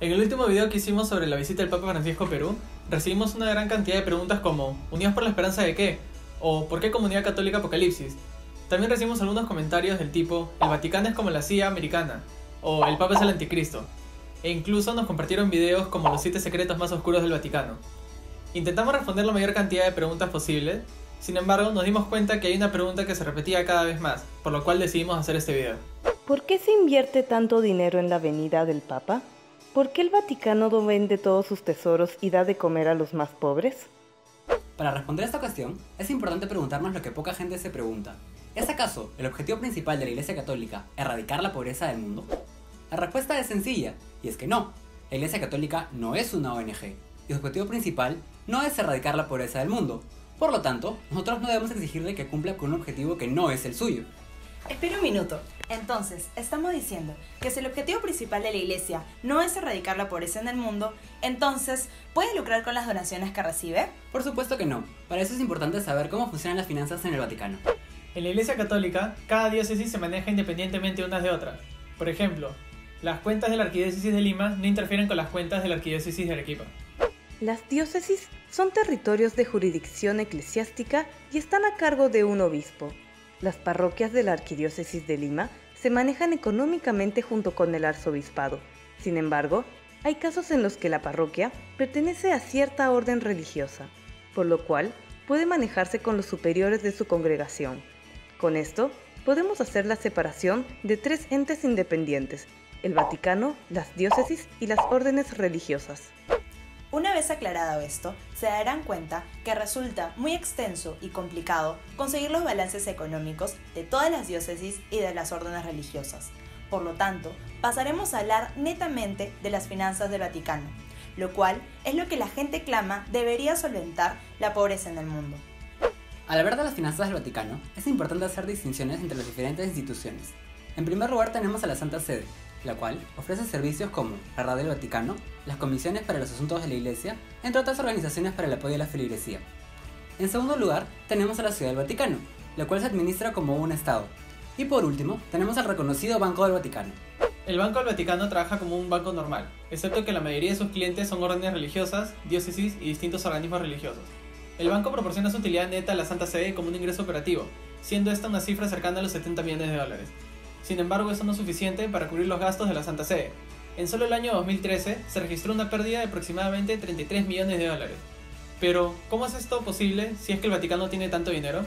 En el último video que hicimos sobre la visita del Papa Francisco a Perú, recibimos una gran cantidad de preguntas como ¿unidos por la esperanza de qué? O ¿por qué Comunidad Católica Apocalipsis? También recibimos algunos comentarios del tipo el Vaticano es como la CIA americana, o el Papa es el anticristo, e incluso nos compartieron videos como los 7 secretos más oscuros del Vaticano. Intentamos responder la mayor cantidad de preguntas posibles, sin embargo nos dimos cuenta que hay una pregunta que se repetía cada vez más, por lo cual decidimos hacer este video. ¿Por qué se invierte tanto dinero en la venida del Papa? ¿Por qué el Vaticano no vende todos sus tesoros y da de comer a los más pobres? Para responder a esta cuestión, es importante preguntarnos lo que poca gente se pregunta. ¿Es acaso el objetivo principal de la Iglesia Católica erradicar la pobreza del mundo? La respuesta es sencilla, y es que no. La Iglesia Católica no es una ONG, y su objetivo principal no es erradicar la pobreza del mundo. Por lo tanto, nosotros no debemos exigirle que cumpla con un objetivo que no es el suyo. Espera un minuto. Entonces, estamos diciendo que si el objetivo principal de la Iglesia no es erradicar la pobreza en el mundo, entonces, ¿puede lucrar con las donaciones que recibe? Por supuesto que no. Para eso es importante saber cómo funcionan las finanzas en el Vaticano. En la Iglesia Católica, cada diócesis se maneja independientemente unas de otras. Por ejemplo, las cuentas de la Arquidiócesis de Lima no interfieren con las cuentas de la Arquidiócesis de Arequipa. Las diócesis son territorios de jurisdicción eclesiástica y están a cargo de un obispo. Las parroquias de la Arquidiócesis de Lima se manejan económicamente junto con el arzobispado. Sin embargo, hay casos en los que la parroquia pertenece a cierta orden religiosa, por lo cual puede manejarse con los superiores de su congregación. Con esto, podemos hacer la separación de 3 entes independientes: el Vaticano, las diócesis y las órdenes religiosas. Una vez aclarado esto, se darán cuenta que resulta muy extenso y complicado conseguir los balances económicos de todas las diócesis y de las órdenes religiosas. Por lo tanto, pasaremos a hablar netamente de las finanzas del Vaticano, lo cual es lo que la gente clama debería solventar la pobreza en el mundo. Al hablar de las finanzas del Vaticano, es importante hacer distinciones entre las diferentes instituciones. En primer lugar tenemos a la Santa Sede, la cual ofrece servicios como la Radio del Vaticano, las comisiones para los asuntos de la Iglesia, entre otras organizaciones para el apoyo de la feligresía. En segundo lugar, tenemos a la Ciudad del Vaticano, la cual se administra como un Estado. Y por último, tenemos al reconocido Banco del Vaticano. El Banco del Vaticano trabaja como un banco normal, excepto que la mayoría de sus clientes son órdenes religiosas, diócesis y distintos organismos religiosos. El banco proporciona su utilidad neta a la Santa Sede como un ingreso operativo, siendo esta una cifra cercana a los 70 millones de dólares. Sin embargo, eso no es suficiente para cubrir los gastos de la Santa Sede. En solo el año 2013 se registró una pérdida de aproximadamente 33 millones de dólares. Pero, ¿cómo es esto posible si es que el Vaticano tiene tanto dinero?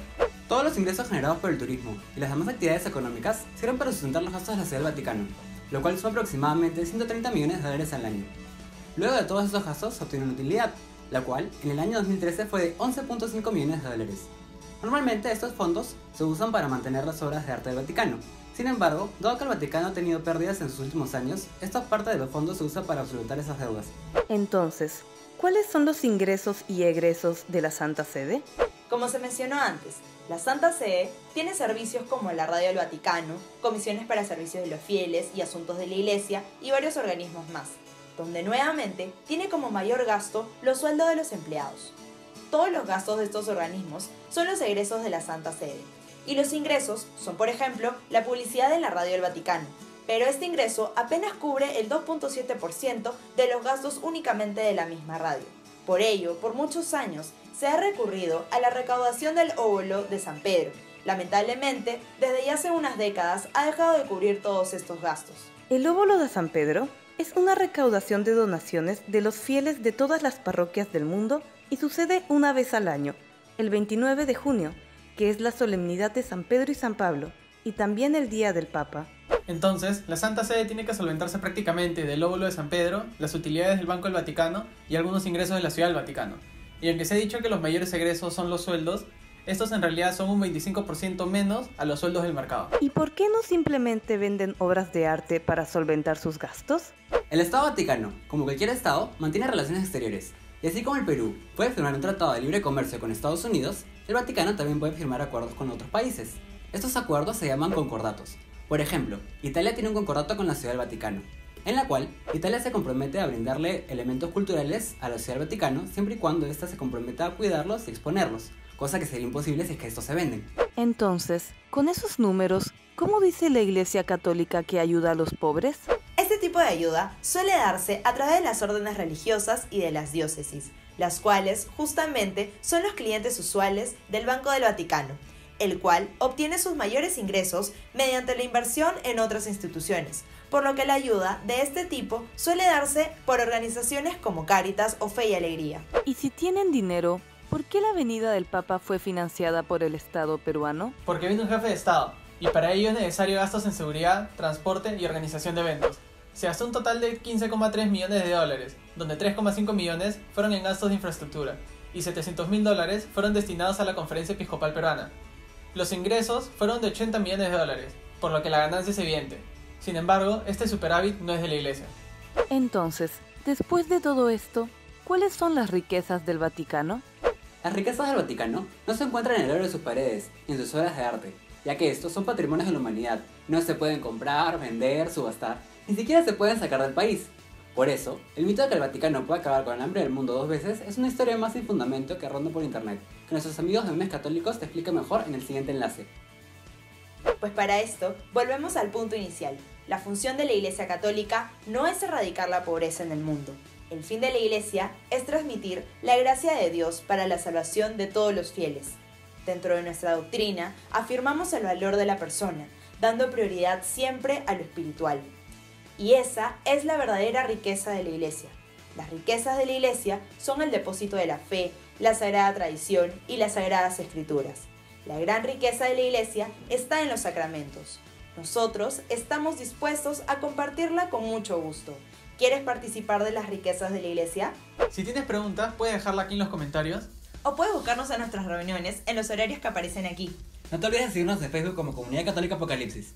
Todos los ingresos generados por el turismo y las demás actividades económicas sirven para sustentar los gastos de la Ciudad del Vaticano, lo cual son aproximadamente 130 millones de dólares al año. Luego de todos esos gastos se obtiene una utilidad, la cual en el año 2013 fue de 11.5 millones de dólares. Normalmente estos fondos se usan para mantener las obras de arte del Vaticano. Sin embargo, dado que el Vaticano ha tenido pérdidas en sus últimos años, esta parte de los fondos se usa para solventar esas deudas. Entonces, ¿cuáles son los ingresos y egresos de la Santa Sede? Como se mencionó antes, la Santa Sede tiene servicios como la Radio del Vaticano, comisiones para servicios de los fieles y asuntos de la Iglesia y varios organismos más, donde nuevamente tiene como mayor gasto los sueldos de los empleados. Todos los gastos de estos organismos son los egresos de la Santa Sede, y los ingresos son, por ejemplo, la publicidad en la Radio del Vaticano, pero este ingreso apenas cubre el 2.7% de los gastos únicamente de la misma radio. Por ello, por muchos años, se ha recurrido a la recaudación del óvulo de San Pedro. Lamentablemente, desde ya hace unas décadas ha dejado de cubrir todos estos gastos. El óvulo de San Pedro es una recaudación de donaciones de los fieles de todas las parroquias del mundo y sucede una vez al año, el 29 de junio, que es la solemnidad de San Pedro y San Pablo, y también el Día del Papa. Entonces, la Santa Sede tiene que solventarse prácticamente del óvulo de San Pedro, las utilidades del Banco del Vaticano y algunos ingresos de la Ciudad del Vaticano. Y aunque se ha dicho que los mayores egresos son los sueldos, estos en realidad son un 25% menos a los sueldos del mercado. ¿Y por qué no simplemente venden obras de arte para solventar sus gastos? El Estado Vaticano, como cualquier Estado, mantiene relaciones exteriores. Y así como el Perú puede firmar un tratado de libre comercio con Estados Unidos, el Vaticano también puede firmar acuerdos con otros países. Estos acuerdos se llaman concordatos. Por ejemplo, Italia tiene un concordato con la Ciudad del Vaticano, en la cual Italia se compromete a brindarle elementos culturales a la Ciudad del Vaticano siempre y cuando ésta se comprometa a cuidarlos y exponerlos, cosa que sería imposible si es que estos se venden. Entonces, con esos números, ¿cómo dice la Iglesia Católica que ayuda a los pobres? Este tipo tipo de ayuda suele darse a través de las órdenes religiosas y de las diócesis, las cuales justamente son los clientes usuales del Banco del Vaticano, el cual obtiene sus mayores ingresos mediante la inversión en otras instituciones, por lo que la ayuda de este tipo suele darse por organizaciones como Cáritas o Fe y Alegría. Y si tienen dinero, ¿por qué la Avenida del Papa fue financiada por el Estado peruano? Porque vino un jefe de Estado, y para ello es necesario gastos en seguridad, transporte y organización de eventos. Se gastó un total de 15,3 millones de dólares, donde 3,5 millones fueron en gastos de infraestructura, y 700.000 dólares fueron destinados a la Conferencia Episcopal Peruana. Los ingresos fueron de 80 millones de dólares, por lo que la ganancia es evidente. Sin embargo, este superávit no es de la iglesia. Entonces, después de todo esto, ¿cuáles son las riquezas del Vaticano? Las riquezas del Vaticano no se encuentran en el oro de sus paredes ni en sus obras de arte, ya que estos son patrimonios de la humanidad. No se pueden comprar, vender, subastar, ni siquiera se pueden sacar del país. Por eso, el mito de que el Vaticano puede acabar con el hambre del mundo 2 veces es una historia más sin fundamento que ronda por internet, que nuestros amigos de Memes Católicos te explican mejor en el siguiente enlace. Pues para esto, volvemos al punto inicial. La función de la Iglesia Católica no es erradicar la pobreza en el mundo. El fin de la Iglesia es transmitir la gracia de Dios para la salvación de todos los fieles. Dentro de nuestra doctrina, afirmamos el valor de la persona, dando prioridad siempre a lo espiritual. Y esa es la verdadera riqueza de la Iglesia. Las riquezas de la Iglesia son el depósito de la fe, la sagrada tradición y las sagradas escrituras. La gran riqueza de la Iglesia está en los sacramentos. Nosotros estamos dispuestos a compartirla con mucho gusto. ¿Quieres participar de las riquezas de la Iglesia? Si tienes preguntas, puedes dejarla aquí en los comentarios. O puedes buscarnos en nuestras reuniones en los horarios que aparecen aquí. No te olvides de seguirnos en Facebook como Comunidad Católica Apocalipsis.